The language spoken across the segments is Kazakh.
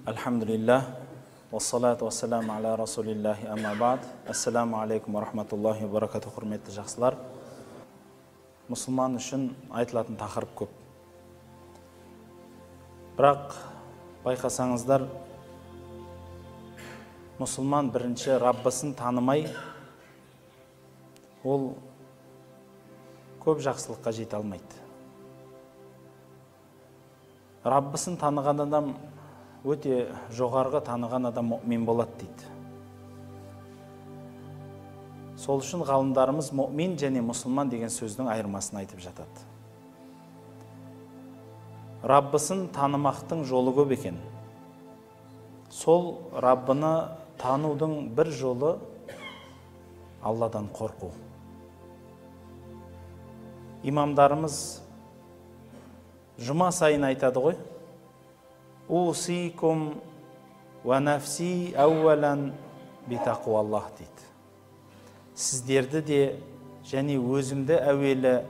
Alhamdulillah, wassalatu wassalamu ala rasulillahi amma ba'd. Assalamu alaikum wa rahmatullahi wa barakatuh, құрметті жақсылар. Мұсылман үшін айтылатын тақырып көп. Бірақ байқасаңыздар, мұсылман бірінші Раббысын танымай, ол көп жақсылыққа жете алмайды. Раббысын таныған адам өте жоғарғы таныған адам мұъмин болады дейді. Сол үшін ғалымдарымыз мұъмин және мұсылман деген сөздің айырмасын айтып жатады. Раббысын танымақтың жолы көп екен. Сол Раббыны танудың бір жолы Алладан қорқу. Имамдарымыз жұма сайын айтады ғой: «Усикум ва нафси әуәлән битақуаллах» дейді. Сіздерді де және өзімді әуелі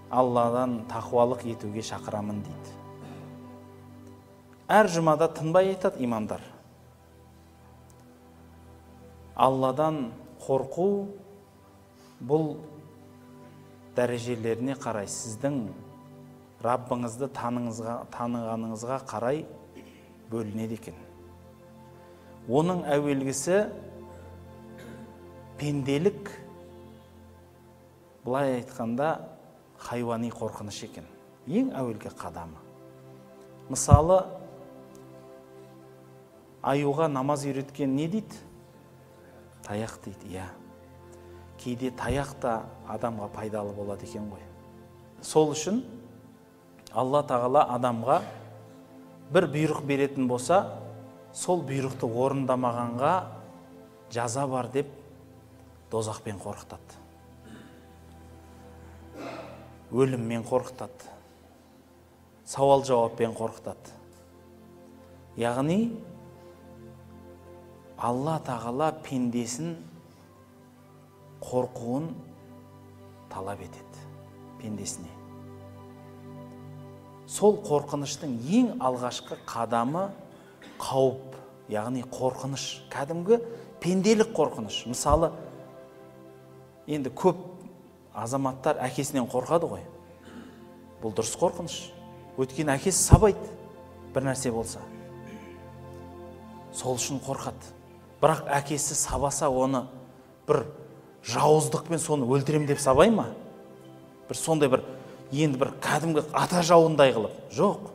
Алладан тақуалық етуге шақырамын дейді. Әр жұмада тынбай айтады имамдар. Алладан қорқу бұл дәрежелеріне қарай, сіздің Раббыңызды танығаныңызға қарай бөлінеді екен. Оның әуелгісі пенделік, былай айтқанда хайуани қорқыныш екен. Ең әуелгі қадамы. Мысалы, аюға намаз үйреткен не дейді? Таяқ дейді. Иә. Кейде таяқ та адамға пайдалы болады екен ғой. Сол үшін Алла Тағала адамға бір бұйрық беретін болса, сол бұйрықты орындамағанға жаза бар деп дозақпен қорқытады. Өліммен қорқытады. Сауал жауаппен қорқытады. Яғни Алла Тағала пендесін қорқуын талап етеді пендесіне. Сол қорқыныштың ең алғашқы қадамы қауіп, яғни қорқыныш, кәдімгі пенделік қорқыныш. Мысалы, енді көп азаматтар әкесінен қорқады ғой. Бұл дұрыс қорқыныш. Өйткені әкесі сабайды бір нәрсе болса. Сол үшін қорқады. Бірақ әкесі сабаса, оны бір жауыздықпен соны өлтірем деп сабай ма? Бір сондай енді бір кәдімгі ата жауындай қылып. Жоқ.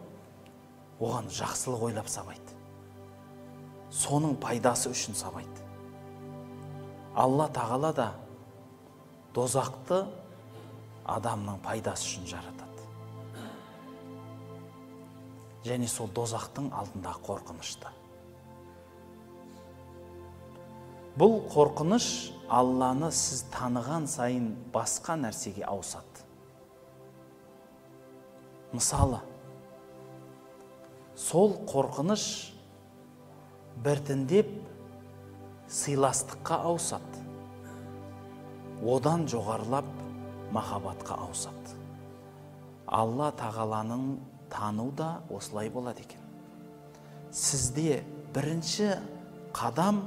Оған жақсылық ойлап сабайды. Соның пайдасы үшін сабайды. Алла Тағала да дозақты адамның пайдасы үшін жаратады. Және сол дозақтың алдындағы қорқынышты. Бұл қорқыныш Алланы сіз таныған сайын басқа нәрсеге ауысады. Мысалы, сол қорқыныш біртіндеп сыйластыққа ауысады. Одан жоғарылап махаббатқа ауысады. Алла Тағаланың тану да осылай болады екен. Сізде бірінші қадам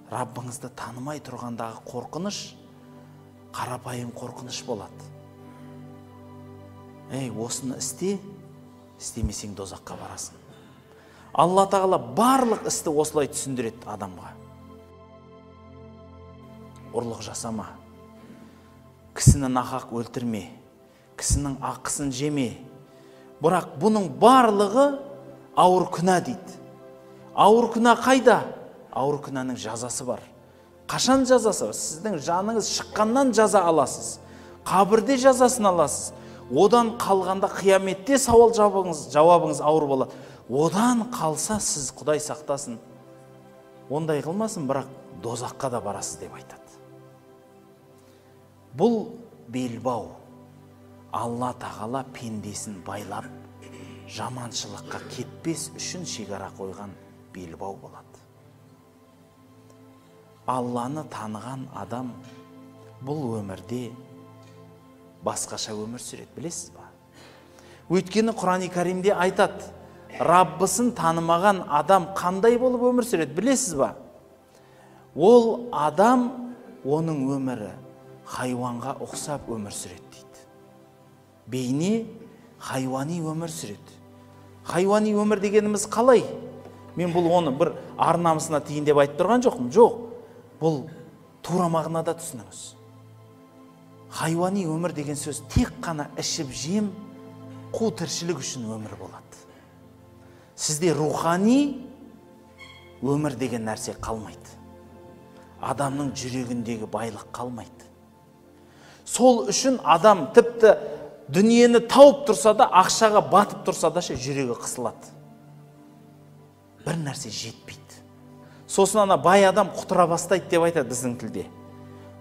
Раббыңызды танымай тұрғандағы қорқыныш қарапайым қорқыныш болады. Осыны істемесең дозаққа барасың. Алла Тағала барлық істі осылай түсіндіреді адамға. Ұрлық жасама, кісіні нақақ өлтірме, кісінің ақысын жеме. Бірақ бұның барлығы ауыр күнә дейді. Ауыр күнә қайда? Ауыр күнәнің жазасы бар. Қашан жазасы бар? Сіздің жаныңыз шыққаннан жаза аласыз. Қабірде жазасын аласыз. Одан қалғанда қияметте сауал жауабыңыз ауыр болады. Одан қалса сіз, Құдай сақтасын, ондай қылмасын, бірақ дозаққа да барасыз деп айтады. Бұл белбау. Алла Тағала пендесін байлап, жаманшылыққа кетпес үшін шекара қойған белбау болады. Алланы таныған адам бұл өмірде басқаша өмір сүреді, білесіз ба? Өйткені Құран-ы Кәрімде айтады: Раббысын танымаған адам қандай болып өмір сүреді, білесіз ба? Ол адам, оның өмірі хайуанға ұқсап өмір сүреді дейді. Бейне хайуани өмір сүреді. Хайуани өмір дегеніміз қалай? Мен бұл оны бір ар намысына тиін деп айтып тұрған жоқпын. Жоқ. Бұл тура мағынада түсініңіз. Хайуани өмір деген сөз тек қана ішіп жем, қу тіршілік үшін өмір болады. Сізде рухани өмір деген нәрсе қалмайды. Адамның жүрегіндегі байлық қалмайды. Сол үшін адам тіпті дүниені тауып тұрса да, ақшаға батып тұрса да жүрегі қысылады. Бір нәрсе жетпейді. Сосын ана бай адам құтыра бастайды деп айтады біздің тілде.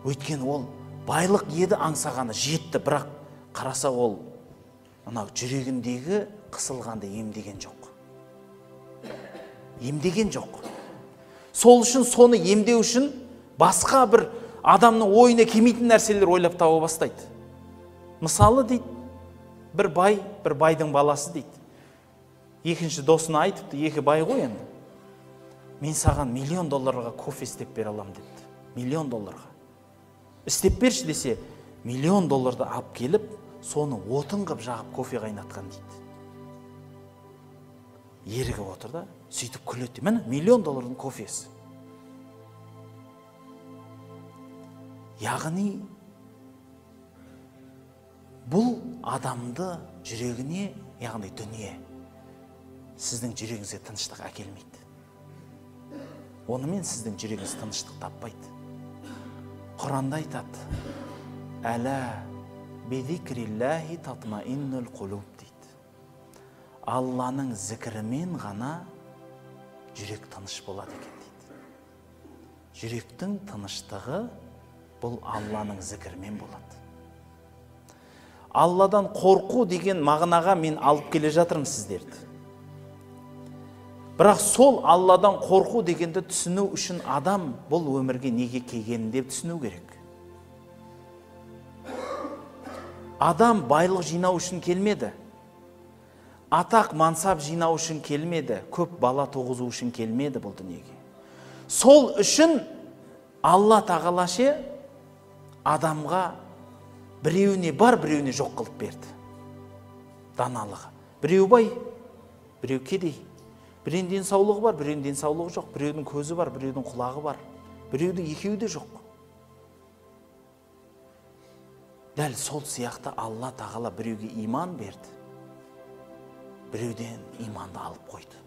Өйткені ол байлық еді, аңсағаны жетті, бірақ қараса ол жүрегіндегі қысылғанды емдеген жоқ. Емдеген жоқ. Сол үшін соны емдеу үшін басқа бір адамның ойына келмейтін нәрселер ойлап таба бастайды. Мысалы дейді, бір бай, бір байдың баласы дейді. Екінші досына айтыпты, екі бай ғой енді. Мен саған $1,000,000 кофе істеп бере алам депті. $1,000,000. Істеп берші десе, $1,000,000 алып келіп, соны отын қып жағып кофе қайнатқан дейді. Ерігіп отыр да, сөйтіп күледі. Міне $1,000,000 кофесі. Яғни бұл адамды жүрегіне, яғни дүние, сіздің жүрегіңізге тыныштық әкелмейді. Онымен сіздің жүрегіңіз тыныштық таппайды. Құранда айтады, «Әлә бизикриллахи татмаиннул қулуб» дейді. Алланың зікірімен ғана жүрек тыныш болады екен дейді. Жүректің тыныштығы бұл Алланың зікірімен болады. Алладан қорқу деген мағынаға мен алып келе жатырмын сіздерді. Бірақ сол Алладан қорқу дегенді түсіну үшін адам бұл өмірге неге келгенін деп түсіну керек. Адам байлық жинау үшін келмеді. Атақ мансап жинау үшін келмеді. Көп бала туғызу үшін келмеді бұл дүниеге. Сол үшін Алла тағала адамға біреуіне бар, біреуіне жоқ қылып берді. Даналығы. Біреу бай, біреу кедей. Біреудің денсаулығы бар, біреудің денсаулығы жоқ. Біреудің көзі бар, біреудің құлағы бар. Біреудің екеуі де жоқ. Дәл сол сияқты Алла тағала біреуге иман берді. Біреуден иманды алып қойды.